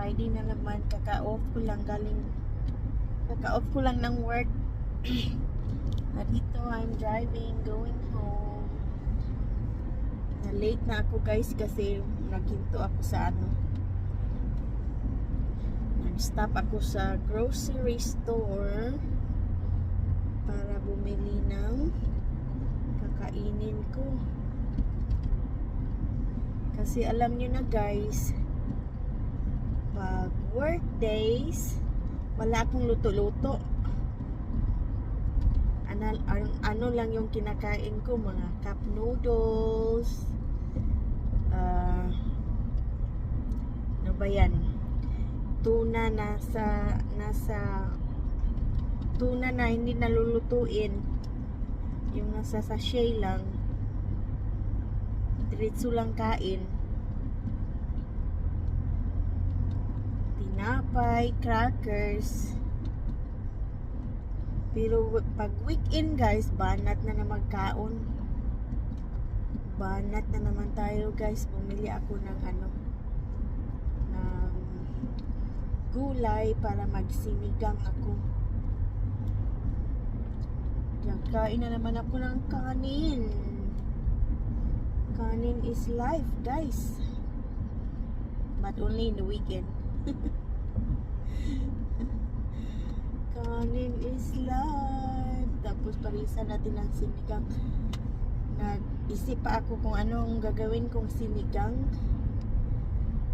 Friday na naman. Kaka-off ko lang ng work. At dito, I'm driving, going home. Na-late na ako guys kasi naghinto ako sa nag-stop ako sa grocery store para bumili ng kakainin ko. Kasi alam nyo na guys, pag work days, wala akong luto-luto. Ano lang yung kinakain ko, mga cup noodles, ano ba yan, tuna tuna na hindi nalulutuin, yung nasa sachet lang, diretso lang kain, tinapay, crackers. Pero pag weekend guys, banat na magkaon. Banat na naman tayo guys. Bumili ako ng ng gulay para magsinigang ako. Kain na naman ako ng kanin. Kanin is life guys. But only in the weekend. Kanin is life. Tapos parisan natin ang sinigang. Nag-isip pa ako kung anong gagawin kong sinigang.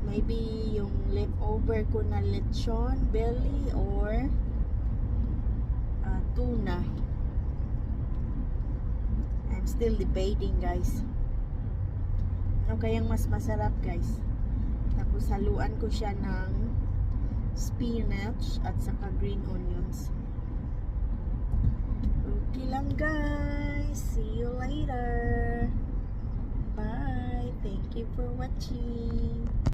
Maybe yung leftover ko na lechon belly or tuna. I'm still debating guys. Ano kayang mas masarap guys? Tapos haluan ko siya ng spinach at saka green onions. Okay lang guys. See you later. Bye. Thank you for watching.